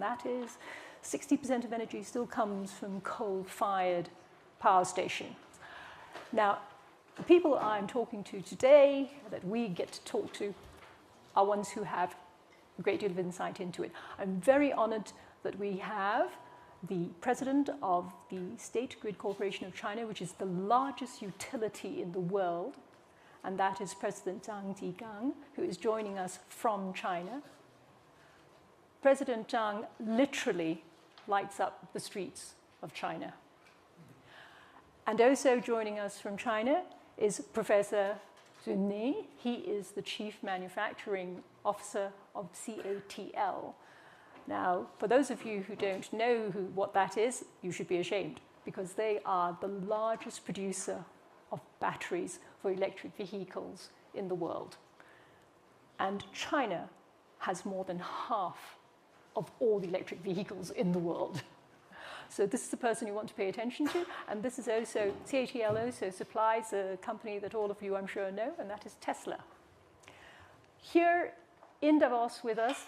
that is 60% of energy still comes from coal-fired power stations. Now, the people I'm talking to today, that we get to talk to, are ones who have a great deal of insight into it. I'm very honored that we have the president of the State Grid Corporation of China, which is the largest utility in the world, and that is President Zhang Zigang, who is joining us from China. President Zhang literally lights up the streets of China. And also joining us from China is Professor Zunni. He is the Chief Manufacturing Officer of CATL. Now, for those of you who don't know what that is, you should be ashamed, because they are the largest producer of batteries for electric vehicles in the world. And China has more than half of all the electric vehicles in the world. So this is the person you want to pay attention to. And this is also, CATL also supplies a company that all of you, I'm sure, know, and that is Tesla. Here in Davos with us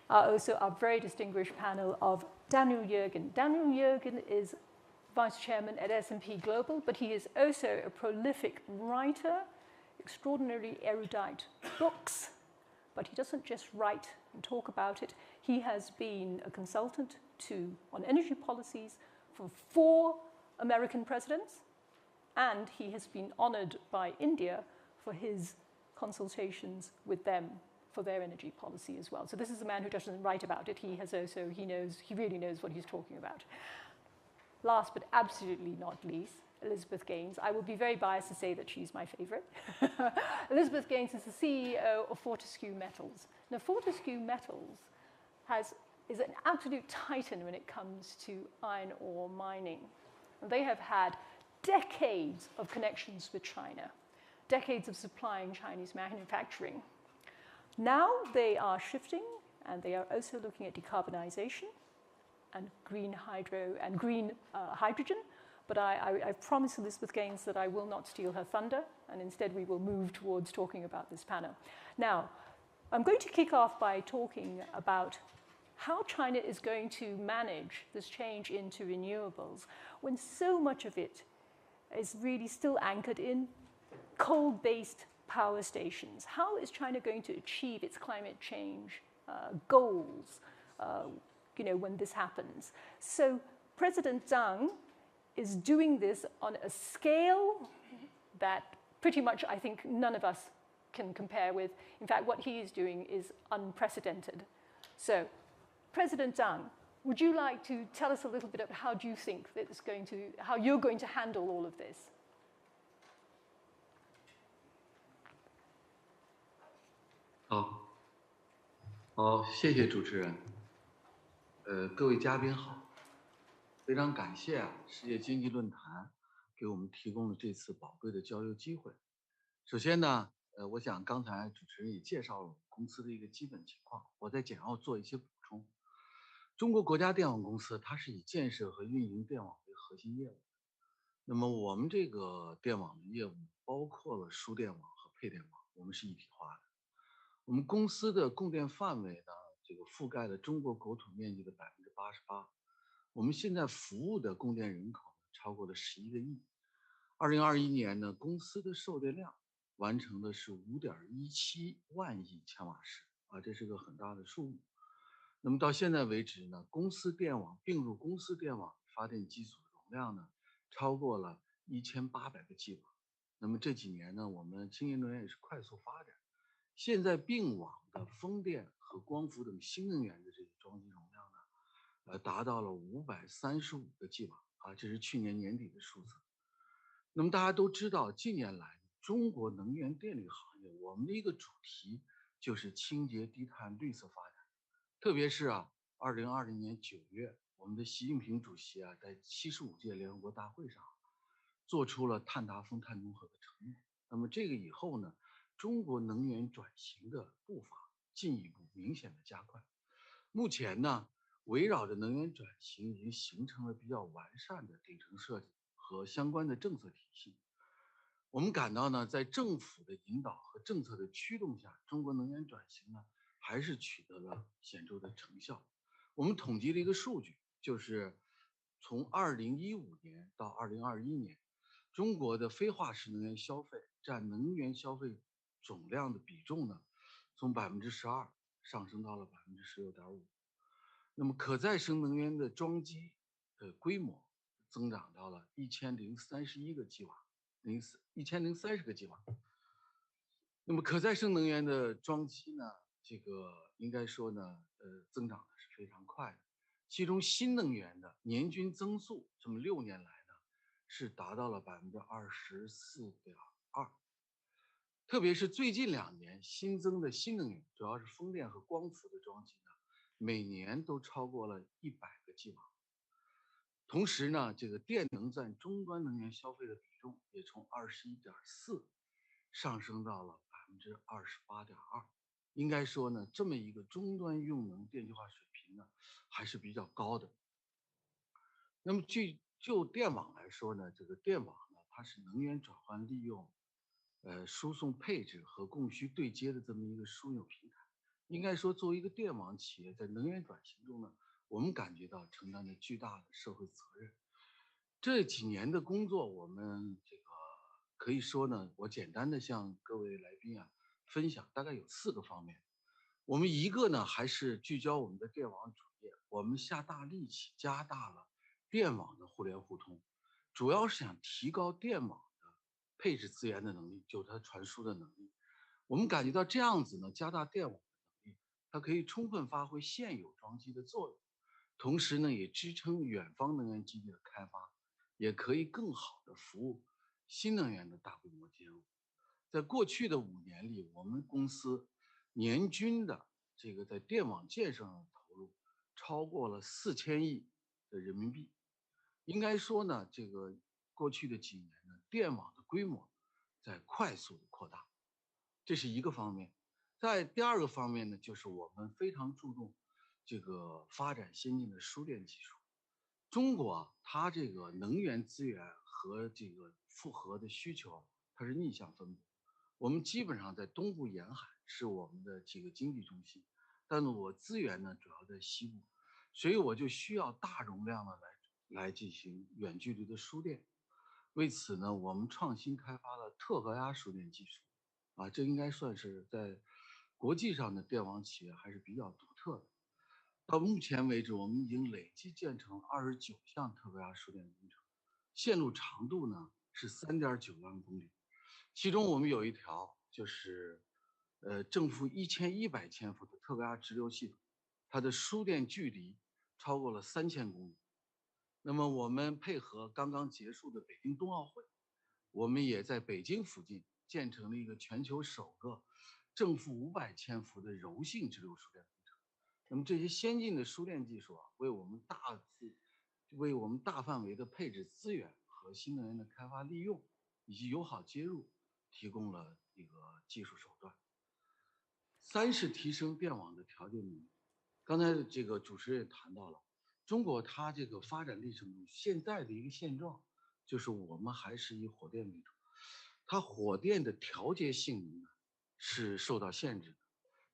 are also our very distinguished panel of Daniel Yergin. Daniel Yergin is vice chairman at S&P Global, but he is also a prolific writer, extraordinarily erudite books, but he doesn't just write and talk about it. He has been a consultant on energy policies for 4 American presidents, and he has been honored by India for his consultations with them for their energy policy as well. So this is a man who doesn't write about it. He really knows what he's talking about. Last but absolutely not least, Elizabeth Gaines. I will be very biased to say that she's my favorite. Elizabeth Gaines is the CEO of Fortescue Metals. Now, Fortescue Metals is an absolute titan when it comes to iron ore mining. And they have had decades of connections with China, decades of supplying Chinese manufacturing. Now they are shifting, and they are also looking at decarbonization and green hydro and green hydrogen. But I promise Elizabeth Gaines that I will not steal her thunder, and instead we will move towards talking about this panel. Now, I'm going to kick off by talking about how China is going to manage this change into renewables when so much of it is really still anchored in coal-based power stations. How is China going to achieve its climate change goals when this happens? So President Zhang is doing this on a scale that pretty much I think none of us can compare with. In fact, what he is doing is unprecedented. So President Zhang, would you like to tell us a little bit about how do you think that it's going to, how you're going to handle all of this? 好，谢谢主持人。各位嘉宾好，非常感谢世界经济论坛给我们提供了这次宝贵的交流机会。首先呢，我想刚才主持人也介绍了公司的一个基本情况，我再简要做一些补充。中国国家电网公司它是以建设和运营电网为核心业务，那么我们这个电网的业务包括了输电网和配电网，我们是一体化的。我们公司的供电范围呢，这个覆盖了中国国土面积的88%。我们现在服务的供电人口超过了11个亿。2021年呢，公司的售电量完成的是5.17万亿千瓦时啊，这是个很大的数目。那么到现在为止呢，公司电网并入公司电网发电机组容量呢，超过了1800个 G 瓦。那么这几年呢，我们清洁能源也是快速发展。现在并网的风电和光伏等新能源的这个装机容量呢，达到了535个 G 瓦啊，这是去年年底的数字。那么大家都知道，近年来中国能源电力行业，我们的一个主题就是清洁、低碳、绿色发展。特别是2020年9月，我们的习近平主席在75届联合国大会上做出了碳达峰、碳中和的承诺。那么这个以后呢，中国能源转型的步伐进一步明显的加快。目前呢，围绕着能源转型已经形成了比较完善的顶层设计和相关的政策体系。我们感到呢，在政府的引导和政策的驱动下，中国能源转型呢还是取得了显著的成效。我们统计了一个数据，就是从2015年到2021年，中国的非化石能源消费占能源消费总量的比重呢，从12%上升到了16.5%。那么可再生能源的装机的规模增长到了1031个吉瓦，1030个吉瓦。那么可再生能源的装机呢，这个应该说呢，增长的是非常快的。其中新能源的年均增速，这么6年来呢，是达到了24.2%。特别是最近2年新增的新能源，主要是风电和光伏的装机呢，每年都超过了100个吉瓦。同时呢，这个电能占终端能源消费的比重也从21.4%上升到了28.2%。应该说呢，这么一个终端用能电气化水平呢，还是比较高的。那么就电网来说呢，这个电网呢，它是能源转换利用、输送配置和供需对接的这么一个枢纽平台。应该说，作为一个电网企业，在能源转型中呢，我们感觉到承担着巨大的社会责任。这几年的工作，我们这个可以说呢，我简单的向各位来宾啊分享，大概有4个方面。我们一个呢，还是聚焦我们的电网主业，我们下大力气加大了电网的互联互通，主要是想提高电网的配置资源的能力，就是它传输的能力。我们感觉到这样子呢，加大电网的能力，它可以充分发挥现有装机的作用，同时呢，也支撑远方能源基地的开发，也可以更好的服务新能源的大规模接入。在过去的5年里，我们公司年均的这个在电网建设上的投入超过了4000亿的人民币。应该说呢，这个过去的几年呢，电网的规模在快速的扩大，这是一个方面。在第2个方面呢，就是我们非常注重这个发展先进的输电技术。中国啊，它这个能源资源和这个负荷的需求，它是逆向分布。我们基本上在东部沿海是我们的这个经济中心，但是我资源呢主要在西部，所以我就需要大容量的来进行远距离的输电。为此呢，我们创新开发了特高压输电技术，啊，这应该算是在国际上的电网企业还是比较独特的。到目前为止，我们已经累计建成29项特高压输电工程，线路长度呢是3.9万公里。其中我们有一条就是，正负1100千伏的特高压直流系统，它的输电距离超过了3000公里。那么我们配合刚刚结束的北京冬奥会，我们也在北京附近建成了一个全球首个正负500千伏的柔性直流输电工程。那么这些先进的输电技术啊，为我们大范围的配置资源和新能源的开发利用以及友好接入提供了一个技术手段。3是提升电网的调节能力。刚才这个主持人也谈到了，中国它这个发展历程中现在的一个现状，就是我们还是以火电为主，它火电的调节性能呢是受到限制的。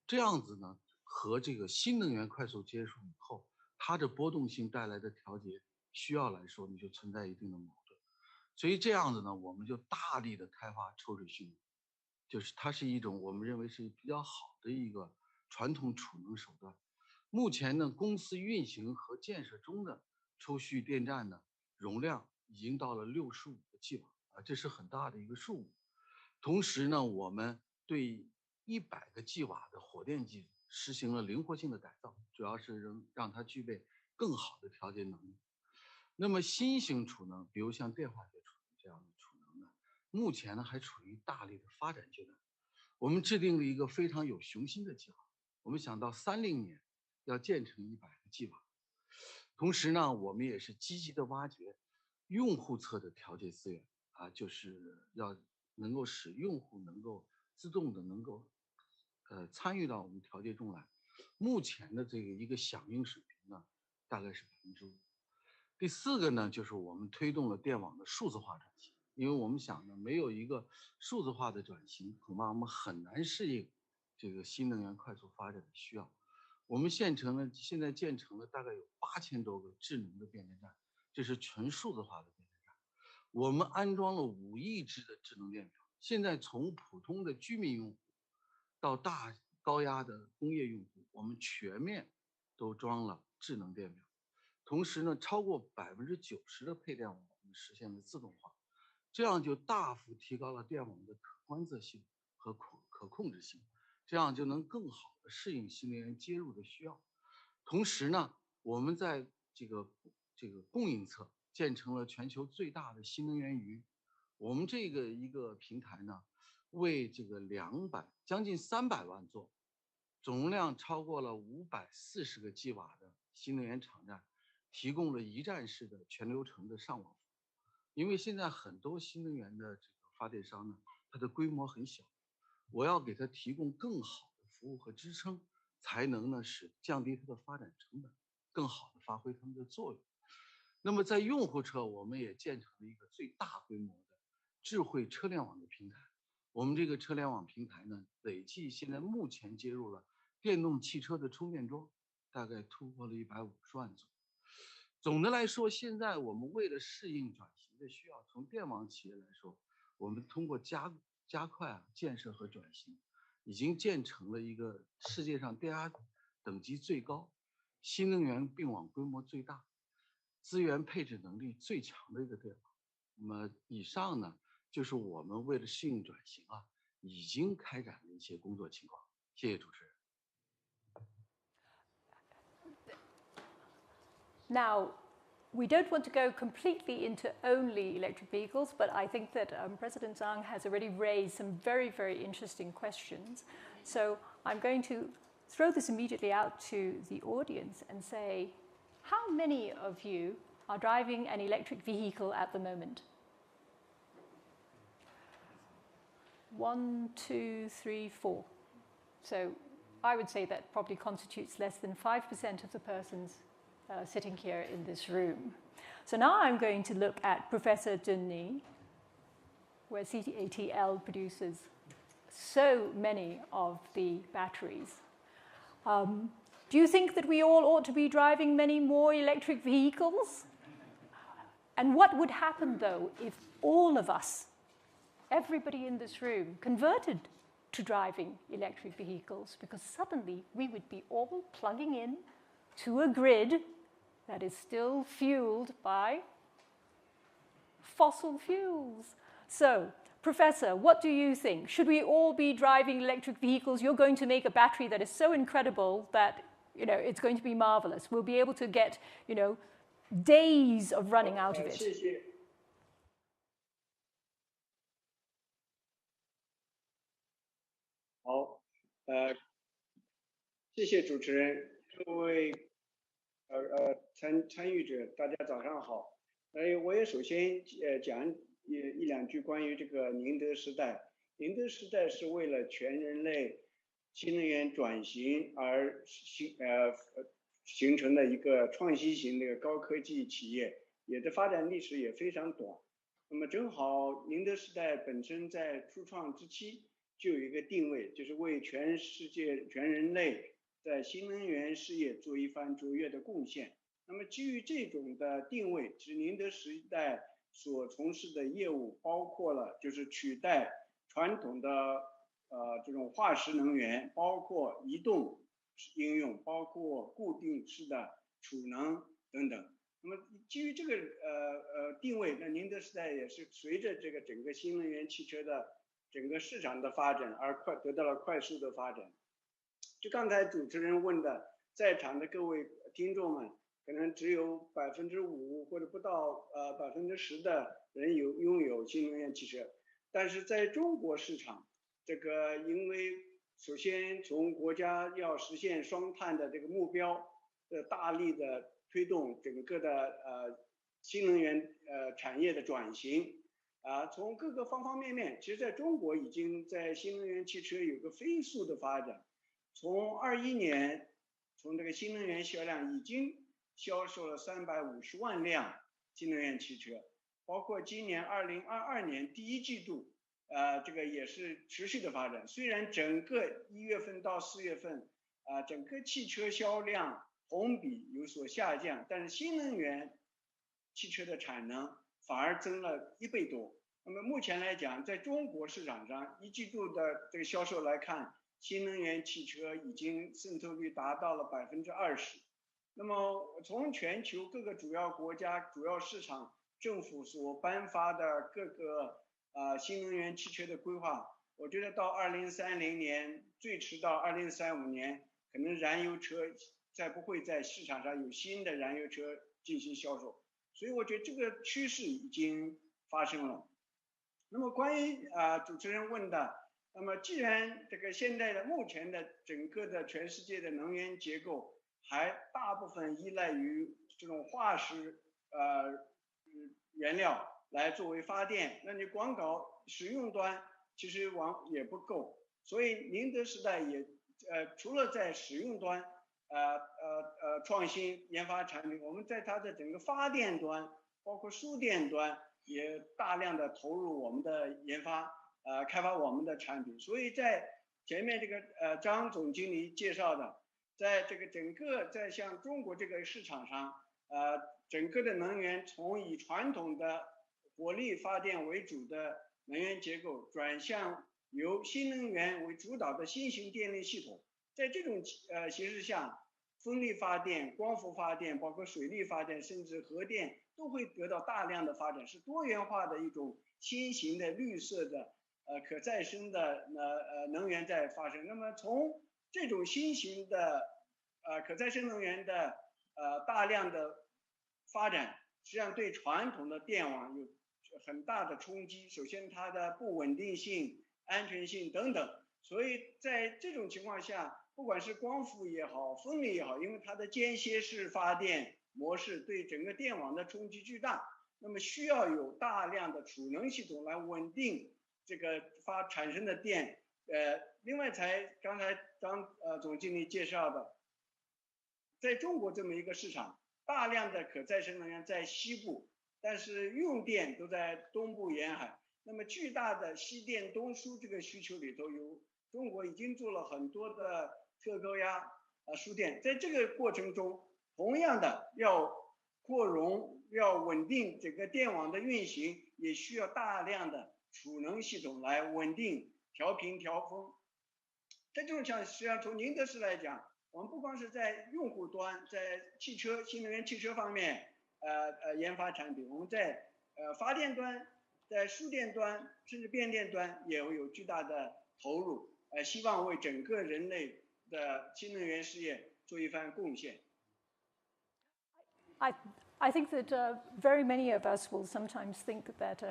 这样子呢，和这个新能源快速接触以后，它的波动性带来的调节需要来说，你就存在一定的矛盾。所以这样子呢，我们就大力的开发抽水蓄能，就是它是一种我们认为是比较好的一个传统储能手段。目前呢，公司运行和建设中的抽蓄电站呢，容量已经到了65个 G 瓦啊，这是很大的一个数目。同时呢，我们对100个 G 瓦的火电机实行了灵活性的改造，主要是让它具备更好的调节能力。那么新型储能，比如像电化学储能这样的储能呢，目前呢还处于大力的发展阶段。我们制定了一个非常有雄心的计划，我们想到30年要建成100个 G 瓦。同时呢，我们也是积极的挖掘用户侧的调节资源啊，就是要能够使用户能够自动的能够参与到我们调节中来。目前的这个一个响应水平呢，大概是5%。第4个呢，就是我们推动了电网的数字化转型，因为我们想呢，没有一个数字化的转型，恐怕我们很难适应这个新能源快速发展的需要。我们现在建成了大概有8000多个智能的变电站，这是纯数字化的变电站。我们安装了5亿只的智能电表，现在从普通的居民用户到高压的工业用户，我们全面都装了智能电表。同时呢，超过90%的配电网我们实现了自动化，这样就大幅提高了电网的可观测性和可控制性，这样就能更好的适应新能源接入的需要。同时呢，我们在这个供应侧建成了全球最大的新能源云。我们这个一个平台呢，为这个将近300万座，总容量超过了540个 G 瓦的新能源场站，提供了一站式的全流程的上网服务。因为现在很多新能源的这个发电商呢，它的规模很小，我要给它提供更好的服务和支撑，才能呢降低它的发展成本，更好的发挥它们的作用。那么在用户侧，我们也建成了一个最大规模的智慧车联网的平台。我们这个车联网平台呢，累计现在目前接入了电动汽车的充电桩，大概突破了150万座。总的来说，现在我们为了适应转型的需要，从电网企业来说，我们通过加快建设和转型，已经建成了一个世界上电压等级最高、新能源并网规模最大、资源配置能力最强的一个电网。那么以上呢，就是我们为了适应转型已经开展的一些工作情况。谢谢主持人。Now, we don't want to go completely into only electric vehicles, but I think that President Zhang has already raised some very, very interesting questions. So I'm going to throw this immediately out to the audience and say, how many of you are driving an electric vehicle at the moment? 1, 2, 3, 4. So I would say that probably constitutes less than 5% of the persons sitting here in this room. So now I'm going to look at Professor Denis, where CATL produces so many of the batteries. Do you think that we all ought to be driving many more electric vehicles? And what would happen, though, if all of us, everybody in this room, converted to driving electric vehicles? Because suddenly we would be all plugging in to a grid that is still fueled by fossil fuels. So, Professor, what do you think? Should we all be driving electric vehicles? You're going to make a battery that is so incredible that it's going to be marvelous. We'll be able to get days of running out of it. 谢谢。好，谢谢主持人，各位参与者，大家早上好。我也首先讲一两句关于这个宁德时代。宁德时代是为了全人类新能源转型而形成的一个创新型的高科技企业，也的发展历史也非常短。那么正好宁德时代本身在初创之期就有一个定位，就是为全世界全人类在新能源事业做一番卓越的贡献。那么基于这种的定位，其实宁德时代所从事的业务包括了就是取代传统的这种化石能源，包括移动应用，包括固定式的储能等等。那么基于这个定位，那宁德时代也是随着这个整个新能源汽车的整个市场的发展而得到了快速的发展。就刚才主持人问的，在场的各位听众们，可能只有5%或者不到10%的人拥有新能源汽车，但是在中国市场，这个因为首先从国家要实现双碳的这个目标的大力的推动整个的新能源产业的转型从各个方方面面，其实在中国已经在新能源汽车有个飞速的发展。从21年，从这个新能源销量已经销售了350万辆新能源汽车，包括今年2022年第一季度，这个也是持续的发展。虽然整个1月份到4月份整个汽车销量同比有所下降，但是新能源汽车的产能反而增了1倍多。那么目前来讲，在中国市场上1季度的这个销售来看，新能源汽车已经渗透率达到了20%。那么从全球各个主要国家、主要市场政府所颁发的各个新能源汽车的规划，我觉得到2030年，最迟到2035年，可能燃油车再不会在市场上有新的燃油车进行销售。所以我觉得这个趋势已经发生了。那么关于主持人问的，那么既然这个现在的目前的整个的全世界的能源结构还大部分依赖于这种化石原料来作为发电，那你光搞使用端其实也不够，所以宁德时代也除了在使用端创新研发产品，我们在它的整个发电端，包括输电端也大量的投入我们的研发开发我们的产品。所以在前面这个张总经理介绍的，在这个整个在像中国这个市场上，整个的能源从以传统的火力发电为主的能源结构转向由新能源为主导的新型电力系统。在这种形势下，风力发电、光伏发电，包括水力发电，甚至核电都会得到大量的发展，是多元化的一种新型的绿色的可再生的能源在发生。那么从这种新型的可再生能源的大量的发展，实际上对传统的电网有很大的冲击。首先它的不稳定性、安全性等等，所以在这种情况下，不管是光伏也好，风力也好，因为它的间歇式发电模式对整个电网的冲击巨大，那么需要有大量的储能系统来稳定这个产生的电。另外刚才张总经理介绍的，在中国这么一个市场，大量的可再生能源在西部，但是用电都在东部沿海。那么巨大的西电东输这个需求里头，中国已经做了很多的特高压输电。在这个过程中，同样的要扩容、要稳定整个电网的运行，也需要大量的储能系统来稳定、调频、调峰。在这种情况，实际上从宁德时代来讲，我们不光是在用户端，在新能源汽车方面研发产品，我们在发电端、在输电端甚至变电端也会有巨大的投入，希望为整个人类的新能源事业做一番贡献。I think that very many of us will sometimes think that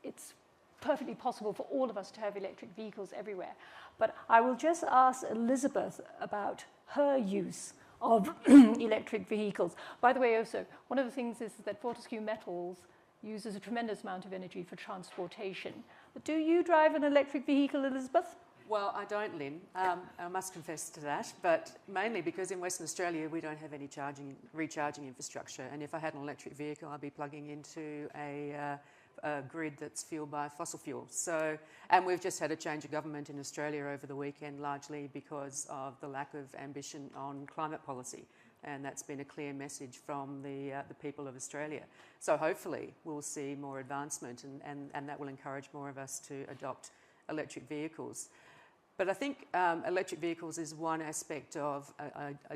it's perfectly possible for all of us to have electric vehicles everywhere. But I will just ask Elizabeth about her use of electric vehicles. By the way, also, one of the things is that Fortescue Metals uses a tremendous amount of energy for transportation. But do you drive an electric vehicle, Elizabeth? Well, I don't, Lynn. I must confess to that, but mainly because in Western Australia we don't have any recharging infrastructure, and if I had an electric vehicle, I'd be plugging into a grid that's fueled by fossil fuels. And we've just had a change of government in Australia over the weekend, largely because of the lack of ambition on climate policy, and that's been a clear message from the people of Australia. So hopefully we'll see more advancement, and that will encourage more of us to adopt electric vehicles. But I think electric vehicles is one aspect of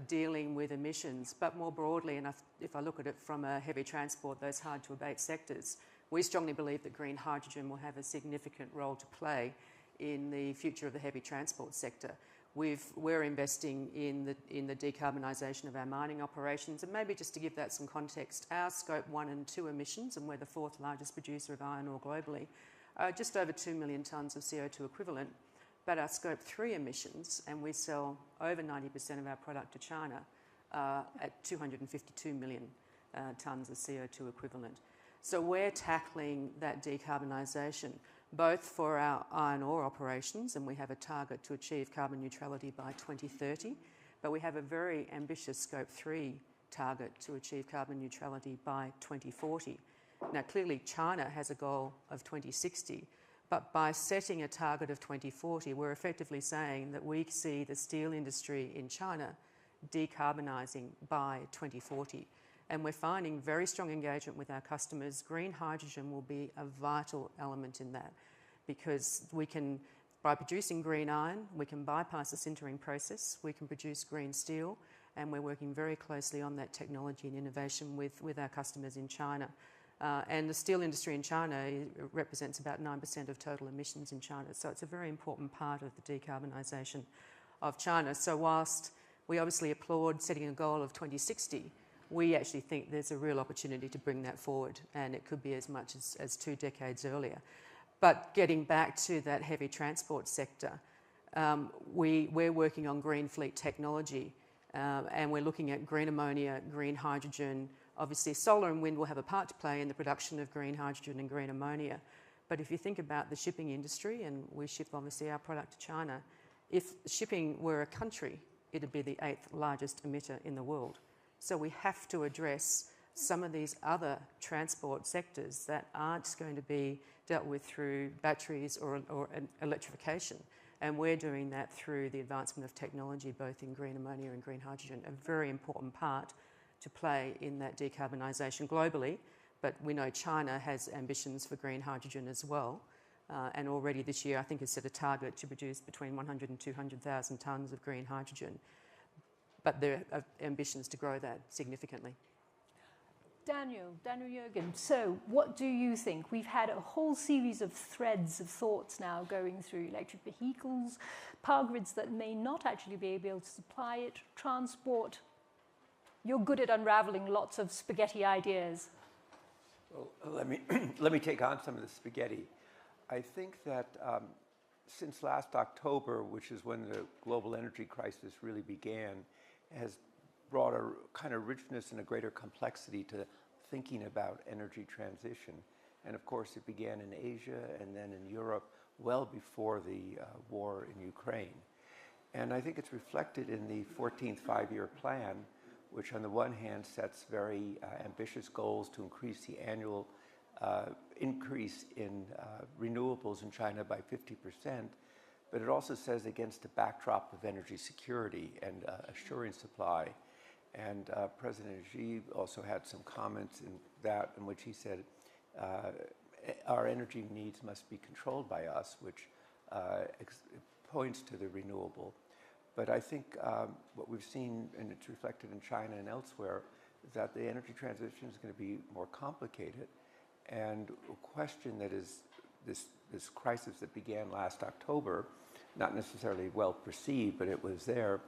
dealing with emissions, but more broadly, and if I look at it from a heavy transport, those hard to abate sectors, we strongly believe that green hydrogen will have a significant role to play in the future of the heavy transport sector. We're investing in the decarbonisation of our mining operations, and maybe just to give that some context, our Scope 1 and 2 emissions, and we're the 4th largest producer of iron ore globally, are just over 2 million tonnes of CO2 equivalent. But our Scope 3 emissions, and we sell over 90% of our product to China, at 252 million tonnes of CO2 equivalent. So we're tackling that decarbonisation, both for our iron ore operations, and we have a target to achieve carbon neutrality by 2030, but we have a very ambitious Scope 3 target to achieve carbon neutrality by 2040. Now, clearly, China has a goal of 2060, But by setting a target of 2040, we're effectively saying that we see the steel industry in China decarbonising by 2040. And we're finding very strong engagement with our customers. Green hydrogen will be a vital element in that, because we can, by producing green iron, we can bypass the sintering process, we can produce green steel, and we're working very closely on that technology and innovation with our customers in China. And the steel industry in China represents about 9% of total emissions in China, so it's a very important part of the decarbonisation of China. So whilst we obviously applaud setting a goal of 2060, we actually think there's a real opportunity to bring that forward, and it could be as much as 2 decades earlier. But getting back to that heavy transport sector, we're working on green fleet technology, and we're looking at green ammonia, green hydrogen. Obviously, solar and wind will have a part to play in the production of green hydrogen and green ammonia. But if you think about the shipping industry, and we ship obviously our product to China, if shipping were a country, it'd be the 8th largest emitter in the world. So we have to address some of these other transport sectors that aren't going to be dealt with through batteries or electrification. And we're doing that through the advancement of technology, both in green ammonia and green hydrogen, a very important part to play in that decarbonisation globally. But we know China has ambitions for green hydrogen as well. And already this year, I think, has set a target to produce between 100 and 200,000 tonnes of green hydrogen. But there are ambitions to grow that significantly. Daniel Jürgen, so what do you think? We've had a whole series of threads of thoughts now going through electric vehicles, power grids that may not actually be able to supply it, transport. You're good at unraveling lots of spaghetti ideas. Well, let me take on some of the spaghetti. I think that since last October, which is when the global energy crisis really began, has brought a kind of richness and a greater complexity to thinking about energy transition. And of course, it began in Asia and then in Europe well before the war in Ukraine. And I think it's reflected in the 14th five-year plan, which on the one hand sets very ambitious goals to increase the annual increase in renewables in China by 50%, but it also says against a backdrop of energy security and assuring supply. And President Xi also had some comments in that in which he said our energy needs must be controlled by us, which points to the renewable. But I think what we've seen, and it's reflected in China and elsewhere, is that the energy transition is going to be more complicated. And a question that is this crisis that began last October, not necessarily well perceived, but it was there,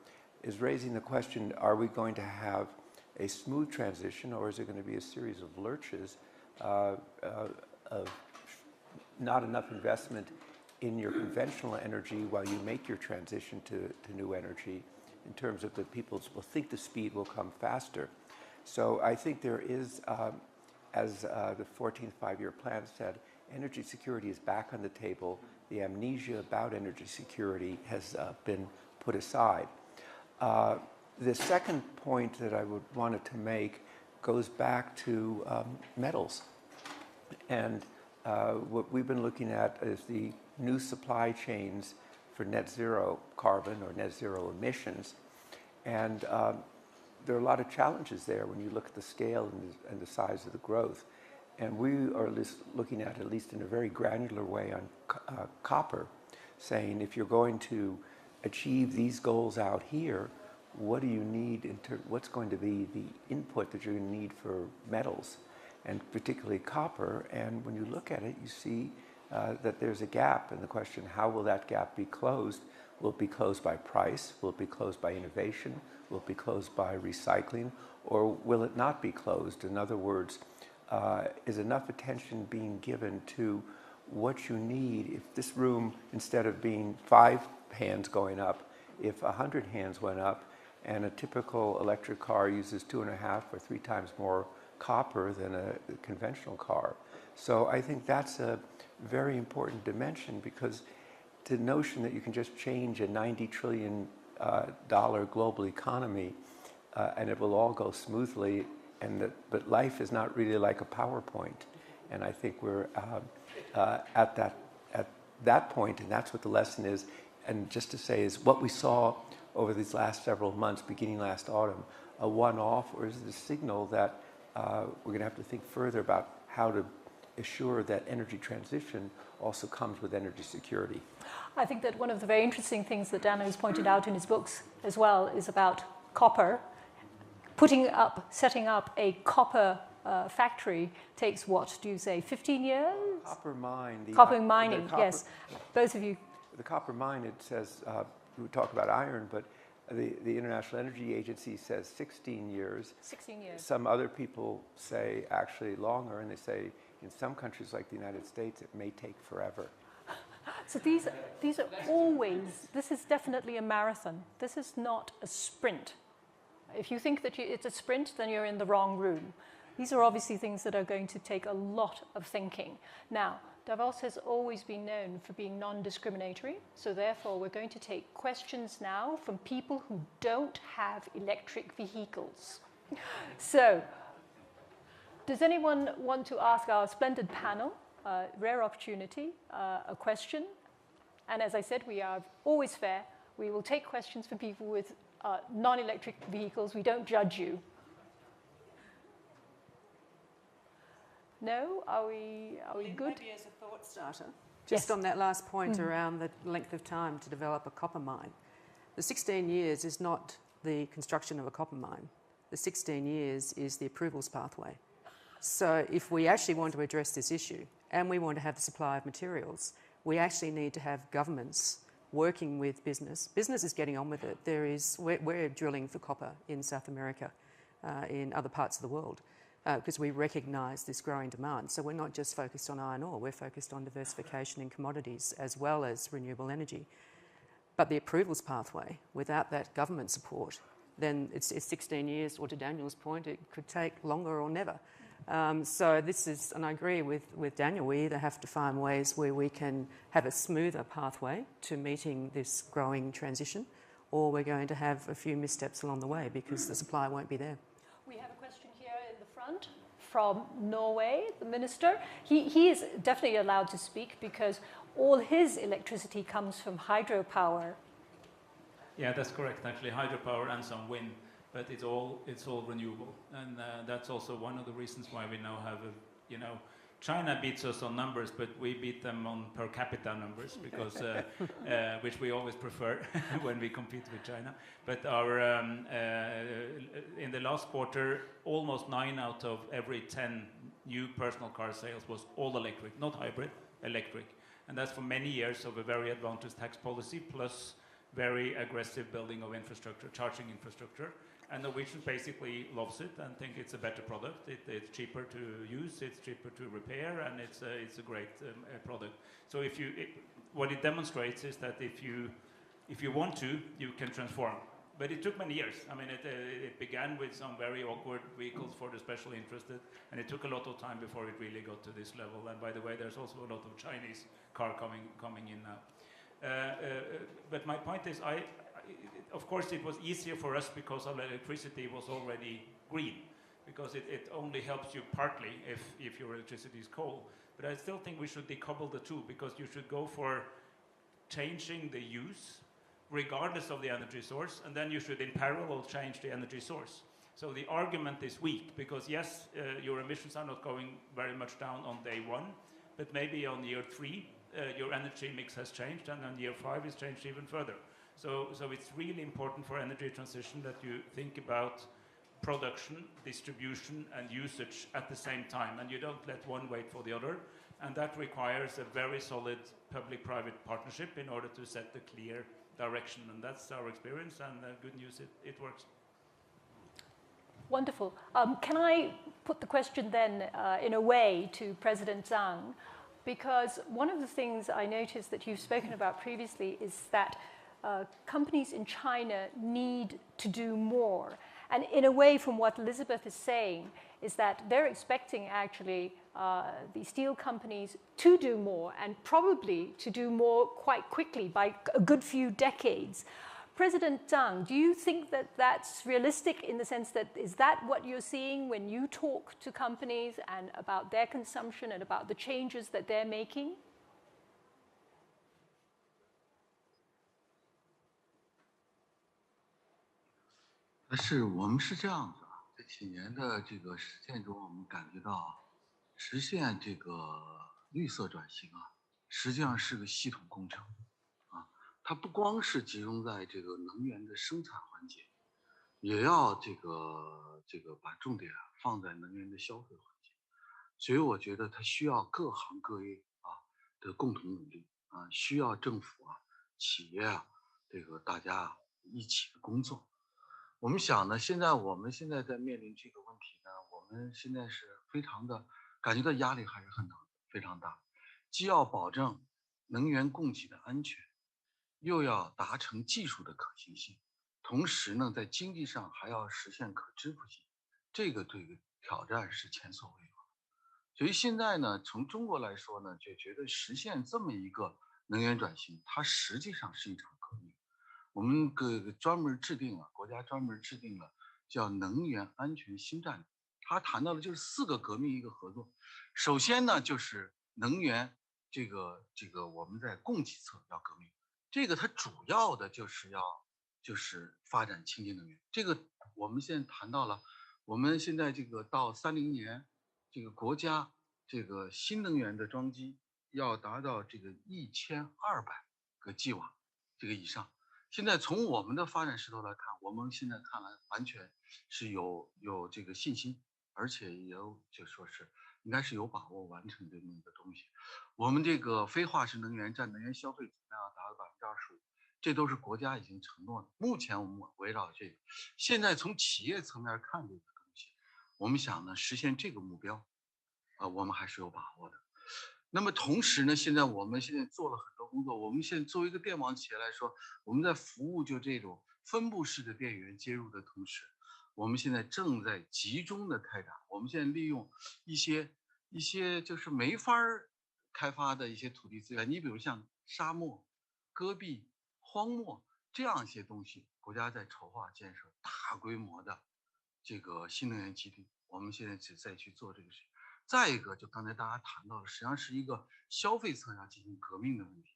is raising the question, are we going to have a smooth transition, or is it going to be a series of lurches of not enough investment in your conventional energy while you make your transition to new energy, in terms of the people will think the speed will come faster. So I think there is, as the 14th five-year plan said, energy security is back on the table. The amnesia about energy security has been put aside. The second point that I wanted to make goes back to metals. And what we've been looking at is the new supply chains for net zero carbon or net zero emissions. And there are a lot of challenges there when you look at the scale and the size of the growth. And we are looking at least in a very granular way, on copper, saying if you're going to achieve these goals out here, what do you need, what's going to be the input that you're going to need for metals, and particularly copper? And when you look at it, you see that there's a gap, and the question, how will that gap be closed? Will it be closed by price? Will it be closed by innovation? Will it be closed by recycling? Or will it not be closed? In other words, is enough attention being given to what you need? If this room, instead of being 5 hands going up, if 100 hands went up, and a typical electric car uses 2.5 or 3 times more copper than a conventional car. So I think that's a very important dimension, because the notion that you can just change a $90 trillion global economy and it will all go smoothly, but life is not really like a PowerPoint. And I think we're at that point, and that's what the lesson is. And just to say is what we saw over these last several months, beginning last autumn, a one-off, or is it a signal that we're going to have to think further about how to assure that energy transition also comes with energy security? I think that one of the very interesting things that Dan has pointed out in his books as well is about copper. Setting up a copper factory takes what, do you say, 15 years? Copper mine. Copper mining, yes. Both of you. The copper mine, it says, we talk about iron, but the International Energy Agency says 16 years. 16 years. Some other people say actually longer, and they say in some countries like the United States, it may take forever. So these are always, this is definitely a marathon. This is not a sprint. If you think that it's a sprint, then you're in the wrong room. These are obviously things that are going to take a lot of thinking. Now, Davos has always been known for being non-discriminatory, so therefore we're going to take questions now from people who don't have electric vehicles. So, does anyone want to ask our splendid panel, rare opportunity, a question? And as I said, we are always fair. We will take questions from people with non-electric vehicles. We don't judge you. No? Are we good? Maybe as a thought starter, just on that last point around the length of time to develop a copper mine. The 16 years is not the construction of a copper mine. The 16 years is the approvals pathway. So if we actually want to address this issue and we want to have the supply of materials, we actually need to have governments working with business. Business is getting on with it. We're drilling for copper in South America, in other parts of the world, because we recognise this growing demand. So we're not just focused on iron ore, we're focused on diversification in commodities as well as renewable energy. But the approvals pathway, without that government support, then it's 16 years, or to Daniel's point, it could take longer or never. So this is, and I agree with Daniel, we either have to find ways where we can have a smoother pathway to meeting this growing transition, or we're going to have a few missteps along the way because the supply won't be there. We have a question here in the front from Norway, the minister. He is definitely allowed to speak because all his electricity comes from hydropower. Yeah, that's correct. Actually, hydropower and some wind. But it's all renewable, and that's also one of the reasons why we now have China beats us on numbers, but we beat them on per capita numbers because which we always prefer when we compete with China. But our in the last quarter, almost 9 out of every 10 new personal car sales was all electric, not hybrid, electric, and that's for many years of a very advantageous tax policy plus very aggressive building of infrastructure, charging infrastructure. And Norwegian basically loves it and think it's a better product. It's cheaper to use, it's cheaper to repair, and it's a great product. So what it demonstrates is that if you want to, you can transform. But it took many years. I mean, it began with some very awkward vehicles for the special interested, and it took a lot of time before it really got to this level. And by the way, there's also a lot of Chinese car coming in now. But my point is, of course, it was easier for us because our electricity was already green, because it only helps you partly if your electricity is coal. But I still think we should decouple the two, because you should go for changing the use regardless of the energy source, and then you should in parallel change the energy source. So the argument is weak, because yes, your emissions are not going very much down on day one, but maybe on year 3, your energy mix has changed, and on year 5 it's changed even further. So it's really important for energy transition that you think about production, distribution, and usage at the same time, and you don't let one wait for the other. And that requires a very solid public-private partnership in order to set the clear direction. And that's our experience, and good news, it works. Wonderful. Can I put the question then in a way to President Zhang? Because one of the things I noticed that you've spoken about previously is that companies in China need to do more. And in a way, from what Elizabeth is saying, is that they're expecting actually the steel companies to do more, and probably to do more quite quickly, by a good few decades. President Zhang, do you think that that's realistic, in the sense that, is that what you're seeing when you talk to companies and about their consumption and about the changes that they're making? 是我们是这样子啊，这几年的这个实践中，我们感觉到，实现这个绿色转型啊，实际上是个系统工程啊，它不光是集中在这个能源的生产环节，也要这个把重点放在能源的消费环节，所以我觉得它需要各行各业的共同努力啊，需要政府企业这个大家一起的工作。我们想呢，我们现在在面临这个问题呢，我们现在是非常的感觉到压力还是很大，非常大，既要保证能源供给的安全，又要达成技术的可行性，同时呢，在经济上还要实现可支付性，这个挑战是前所未有的。所以现在呢，从中国来说呢，就觉得实现这么一个能源转型，它实际上是一场革命。我们国家专门制定了叫能源安全新战略，它谈到了就是4个革命一个合作。首先呢，就是能源这个我们在供给侧要革命，这个它主要的就是发展清洁能源。这个我们现在谈到了，我们现在这个到30年，这个国家这个新能源的装机要达到这个1200个 g 瓦这个以上。现在从我们的发展势头来看，我们现在看来完全是有这个信心，而且也有就说是应该是有把握完成这么一个东西。我们这个非化石能源占能源消费总量要达到25%，这都是国家已经承诺的。目前我们围绕这个，现在从企业层面看这个东西，我们想呢实现这个目标，我们还是有把握的。那么同时呢，我们现在做了很多工作。我们现在作为一个电网企业来说，我们在服务就这种分布式的电源接入的同时，我们现在正在集中的开展。我们现在利用一些就是没法开发的一些土地资源，你比如像沙漠、戈壁、荒漠这样一些东西，国家在筹划建设大规模的这个新能源基地。我们现在只在去做这个事情。再一个，就刚才大家谈到的，实际上是一个消费侧要进行革命的问题。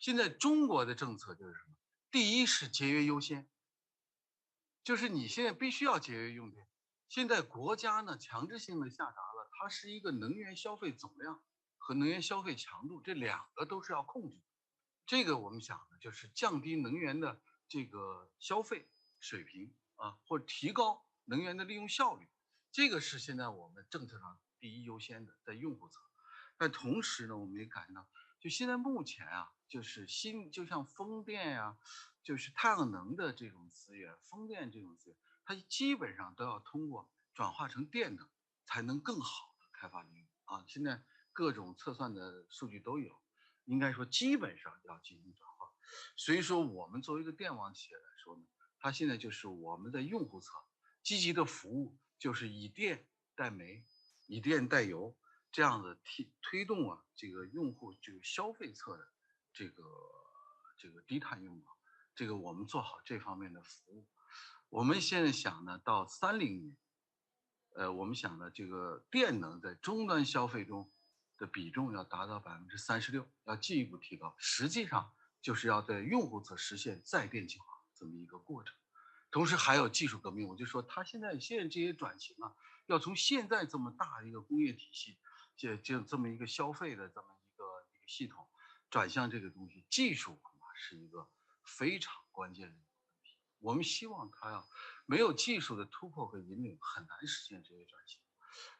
现在中国的政策就是什么？第一是节约优先，就是你现在必须要节约用电。现在国家呢强制性的下达了，它是一个能源消费总量和能源消费强度，这2个都是要控制的。这个我们想呢，就是降低能源的这个消费水平或者提高能源的利用效率，这个是现在我们政策上第一优先的，在用户侧。但同时呢，我们也感觉到，就现在目前就是就像风电就是太阳能的这种资源，风电这种资源，它基本上都要通过转化成电能，才能更好的开发利用现在各种测算的数据都有。应该说基本上要进行转化，所以说我们作为一个电网企业来说呢，它现在就是我们在用户侧积极的服务，就是以电代煤、以电代油这样的推动这个用户这个消费侧的这个低碳用网，这个我们做好这方面的服务。我们现在想呢，到30年，我们想呢，这个电能在终端消费中的比重要达到36%，要进一步提高。实际上就是要在用户侧实现再电气化这么一个过程。同时还有技术革命，我就说它现在这些转型要从现在这么大的一个工业体系，这么一个消费的这么一个系统，转向这个东西，技术恐怕是一个非常关键的问题。我们希望它没有技术的突破和引领，很难实现这些转型。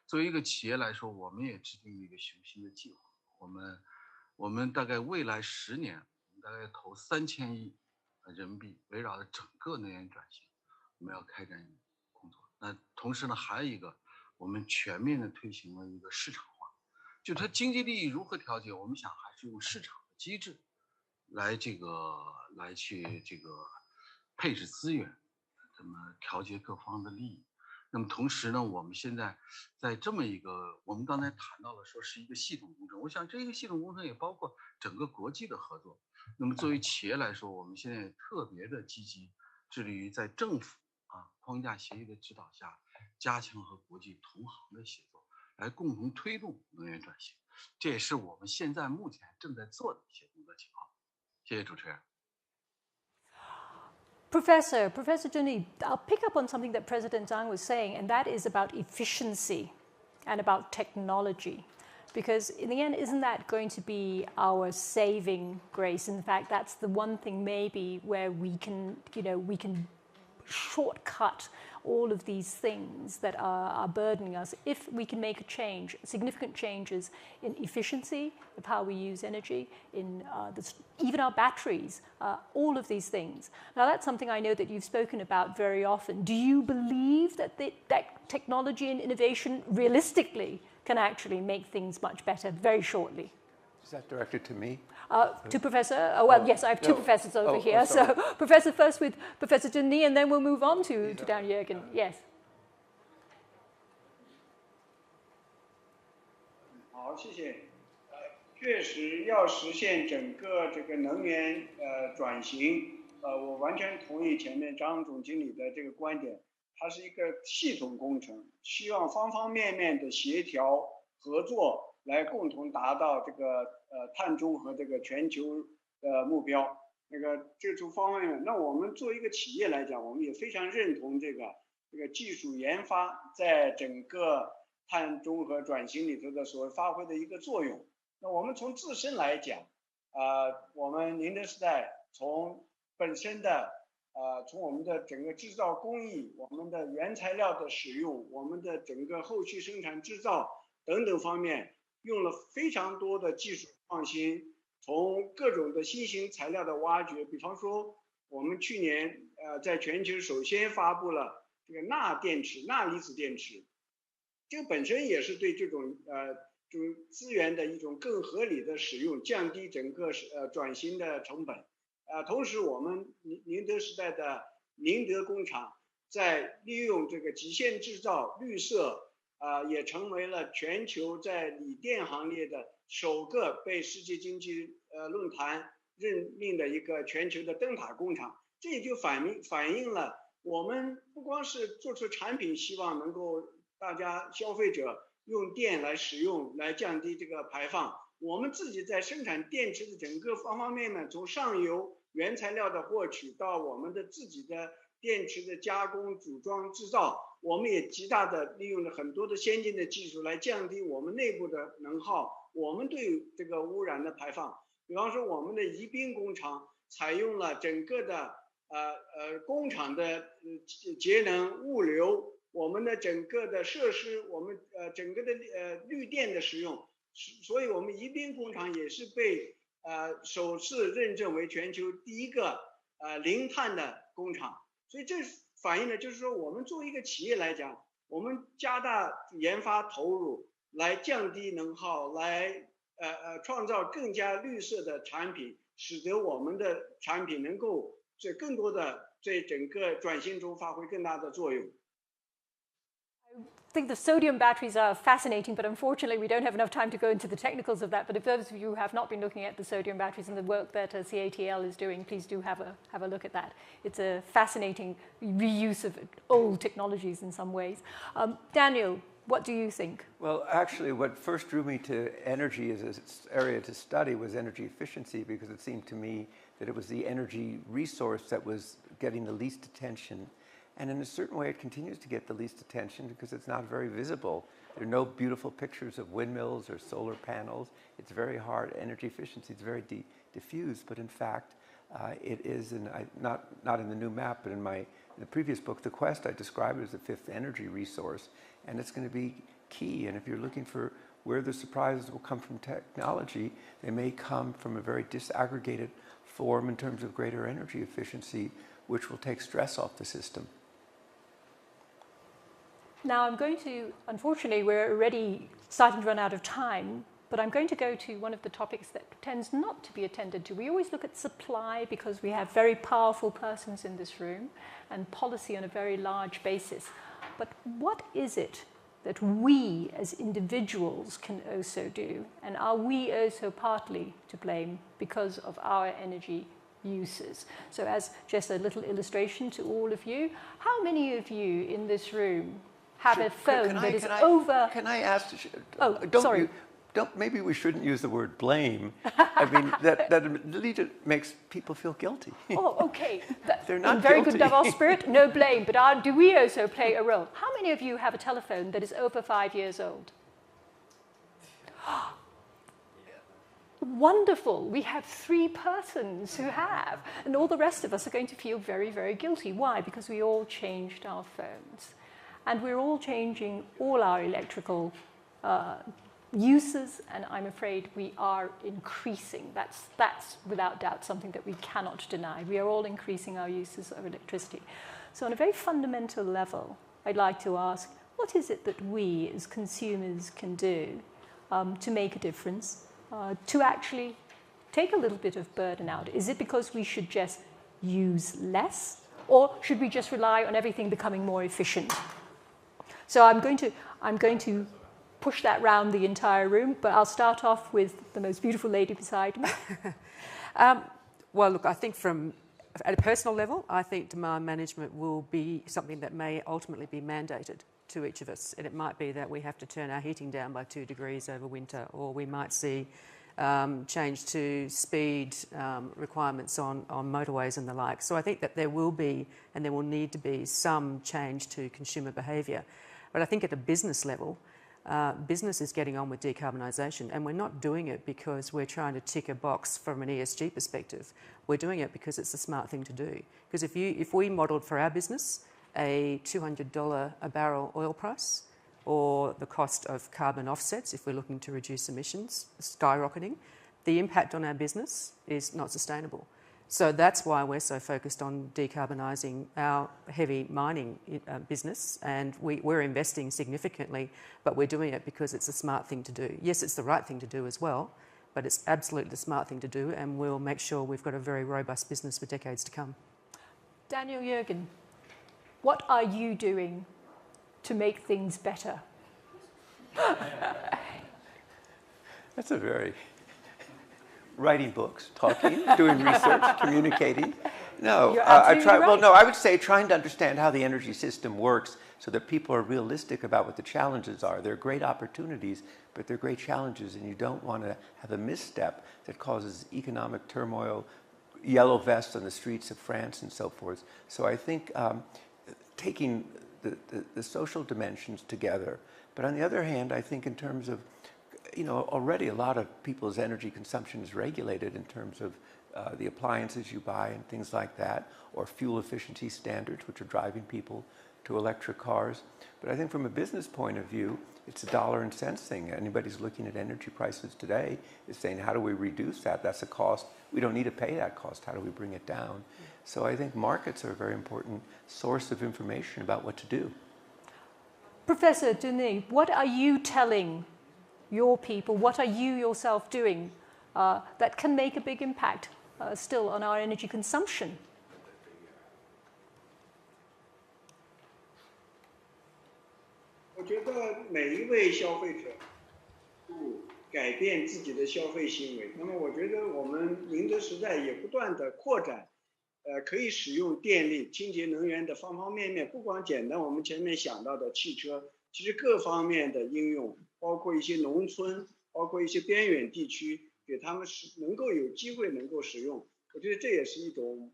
作为一个企业来说，我们也制定了一个雄心的计划。我们大概未来10年，我们大概投3000亿人民币，围绕着整个能源转型，我们要开展工作。那同时呢，还有一个，我们全面的推行了一个市场化，就它经济利益如何调节，我们想还是用市场的机制来去配置资源，怎么调节各方的利益。那么同时呢，我们现在在这么一个，我们刚才谈到了说是一个系统工程，我想这个系统工程也包括整个国际的合作。那么作为企业来说，我们现在特别的积极，致力于在政府框架协议的指导下，加强和国际同行的协作，来共同推动能源转型。这也是我们现在目前正在做的一些工作情况。谢谢主持人。Professor Denis, I'll pick up on something that President Zhang was saying, and that is about efficiency and about technology. Because in the end, isn't that going to be our saving grace? In fact, that's the one thing maybe where we can shortcut all of these things that are burdening us if we can make a change, significant changes in efficiency of how we use energy, in even our batteries, all of these things. Now, that's something I know that you've spoken about very often. Do you believe that that technology and innovation realistically can actually make things much better very shortly? Is that directed to me? To Professor, yes, I have two professors over here. So Professor first with Professor Denis, and then we'll move on to Dan Jürgen. Yes. 好，谢谢。确实要实现整个这个能源转型，我完全同意前面张总经理的这个观点，它是一个系统工程，希望方方面面的协调合作，来共同达到这个碳中和这个全球的目标。这从方方面面，那我们作为一个企业来讲，我们也非常认同这个技术研发在整个碳中和转型里头的所发挥的一个作用。那我们从自身来讲，我们宁德时代从本身的从我们的整个制造工艺、我们的原材料的使用、我们的整个后续生产制造等等方面，用了非常多的技术创新，从各种的新型材料的挖掘，比方说我们去年在全球首先发布了这个钠离子电池，这个本身也是对这种资源的一种更合理的使用，降低整个转型的成本。同时我们宁德时代的宁德工厂在利用这个极限制造、绿色，也成为了全球在锂电行列的首个被世界经济论坛任命的一个全球的灯塔工厂。这也就反映了我们不光是做出产品，希望能够大家消费者用电来使用，来降低这个排放。我们自己在生产电池的整个方方面面，从上游原材料的获取到我们的自己的电池的加工、组装、制造，我们也极大的利用了很多的先进的技术来降低我们内部的能耗，我们对这个污染的排放。比方说我们的宜宾工厂采用了整个的工厂的节能物流，我们的整个的设施，我们整个的绿电的使用，所以我们宜宾工厂也是被首次认证为全球第一个零碳的工厂。所以这反映的就是说，我们作为一个企业来讲，我们加大研发投入，来降低能耗，来创造更加绿色的产品，使得我们的产品能够在更多的在整个转型中发挥更大的作用。I think the sodium batteries are fascinating, but unfortunately we don't have enough time to go into the technicals of that. But if those of you who have not been looking at the sodium batteries and the work that CATL is doing, please do have a look at that. It's a fascinating reuse of old technologies in some ways. Daniel, what do you think? Well, actually, what first drew me to energy as an area to study was energy efficiency, because it seemed to me that it was the energy resource that was getting the least attention. And in a certain way, it continues to get the least attention because it's not very visible. There are no beautiful pictures of windmills or solar panels. It's very hard. Energy efficiency is very diffuse, but in fact, it is, not in the new map, but in the previous book, The Quest, I describe it as the fifth energy resource, and it's going to be key. And if you're looking for where the surprises will come from technology, they may come from a very disaggregated form in terms of greater energy efficiency, which will take stress off the system. Now I'm going to, unfortunately, we're already starting to run out of time, but I'm going to go to one of the topics that tends not to be attended to. We always look at supply because we have very powerful persons in this room and policy on a very large basis. But what is it that we as individuals can also do? And are we also partly to blame because of our energy uses? So as just a little illustration to all of you, how many of you in this room have a phone that is over... Can I ask... Oh, sorry. maybe we shouldn't use the word blame. I mean, that really makes people feel guilty. Oh, okay. They're not in very guilty. good Davos spirit, no blame. But do we also play a role? How many of you have a telephone that is over 5 years old? Wonderful. We have 3 persons who have. And all the rest of us are going to feel very, very guilty. Why? Because we all changed our phones. And we're all changing all our electrical uses, and I'm afraid we are increasing. That's without doubt something that we cannot deny. We are all increasing our uses of electricity. So on a very fundamental level, I'd like to ask, what is it that we as consumers can do to make a difference, to actually take a little bit of burden out? Is it because we should just use less, or should we just rely on everything becoming more efficient? So I'm going to push that round the entire room, but I'll start off with the most beautiful lady beside me. Well, look, I think at a personal level, I think demand management will be something that may ultimately be mandated to each of us. And it might be that we have to turn our heating down by 2 degrees over winter, or we might see change to speed requirements on motorways and the like. So I think that there will be, and there will need to be, some change to consumer behaviour. But I think at a business level, business is getting on with decarbonisation, and we're not doing it because we're trying to tick a box from an ESG perspective. We're doing it because it's a smart thing to do. Because if we modelled for our business a $200 a barrel oil price, or the cost of carbon offsets if we're looking to reduce emissions skyrocketing, the impact on our business is not sustainable. So that's why we're so focused on decarbonising our heavy mining business, and we're investing significantly, but we're doing it because it's a smart thing to do. Yes, it's the right thing to do as well, but it's absolutely the smart thing to do, and we'll make sure we've got a very robust business for decades to come. Daniel Jürgen, what are you doing to make things better? That's a very... Writing books, talking, doing research, communicating. No, I try. Right. Well, no, I would say trying to understand how the energy system works, so that people are realistic about what the challenges are. There are great opportunities, but they're great challenges, and you don't want to have a misstep that causes economic turmoil, yellow vests on the streets of France, and so forth. So I think taking the social dimensions together, but on the other hand, I think in terms of, you know, already a lot of people's energy consumption is regulated in terms of the appliances you buy and things like that, or fuel efficiency standards, which are driving people to electric cars. But I think from a business point of view, it's a dollar and cents thing. Anybody who's looking at energy prices today is saying, how do we reduce that? That's a cost. We don't need to pay that cost. How do we bring it down? So I think markets are a very important source of information about what to do. Professor Denis, what are you telling your people, what are you yourself doing that can make a big impact still on our energy consumption?我觉得每一位消费者都改变自己的消费行为。那么，我觉得我们宁德时代也不断的扩展，可以使用电力、清洁能源的方方面面，不光简单我们前面想到的汽车，其实各方面的应用。包括一些农村，包括一些边远地区，给他们能够有机会能够使用。我觉得这也是一种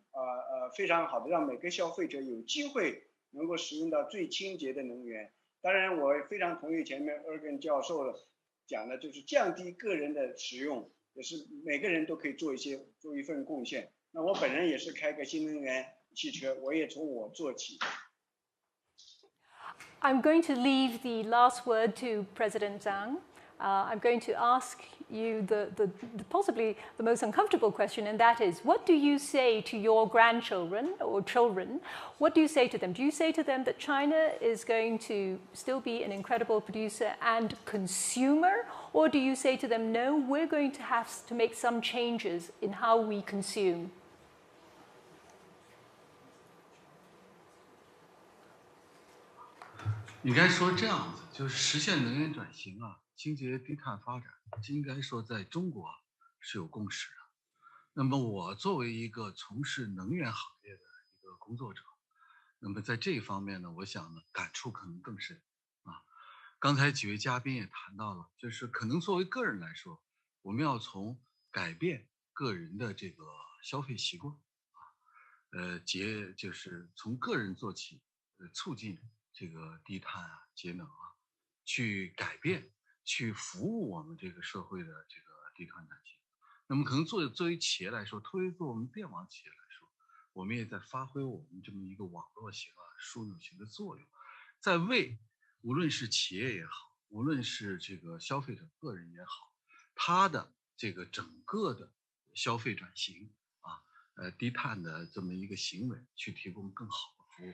非常好的，让每个消费者有机会能够使用到最清洁的能源。当然，我非常同意前面Jürgen教授讲的，就是降低个人的使用，也是每个人都可以做一份贡献。那我本人也是开个新能源汽车，我也从我做起。I'm going to leave the last word to President Zhang. I'm going to ask you possibly the most uncomfortable question, and that is, what do you say to your grandchildren or children? What do you say to them? Do you say to them that China is going to still be an incredible producer and consumer? Or do you say to them, no, we're going to have to make some changes in how we consume? 应该说这样子，就是实现能源转型啊，清洁低碳发展，应该说在中国是有共识的。那么我作为一个从事能源行业的一个工作者，那么在这一方面呢，我想呢感触可能更深啊。刚才几位嘉宾也谈到了，就是可能作为个人来说，我们要从改变个人的这个消费习惯啊，就是从个人做起，促进这个低碳啊、节能啊，去改变、去服务我们这个社会的这个低碳转型。那么可能作为企业来说，特别作为我们电网企业来说，我们也在发挥我们这么一个网络型啊、枢纽型的作用，在为无论是企业也好，无论是这个消费者个人也好，他的这个整个的消费转型啊，低碳的这么一个行为，去提供更好的服务。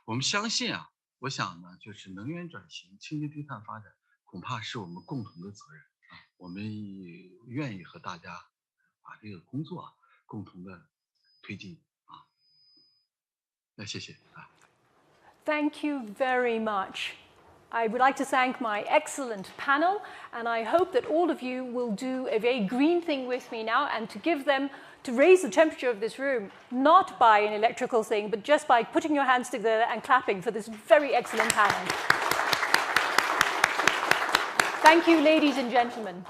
我们相信啊，我想呢，就是能源转型、清洁低碳发展，恐怕是我们共同的责任啊。我们也愿意和大家把这个工作啊共同的推进啊。那谢谢啊。Thank you very much. I would like to thank my excellent panel, and I hope that all of you will do a very green thing with me now and to raise the temperature of this room, not by an electrical thing, but just by putting your hands together and clapping for this very excellent panel. Thank you, ladies and gentlemen.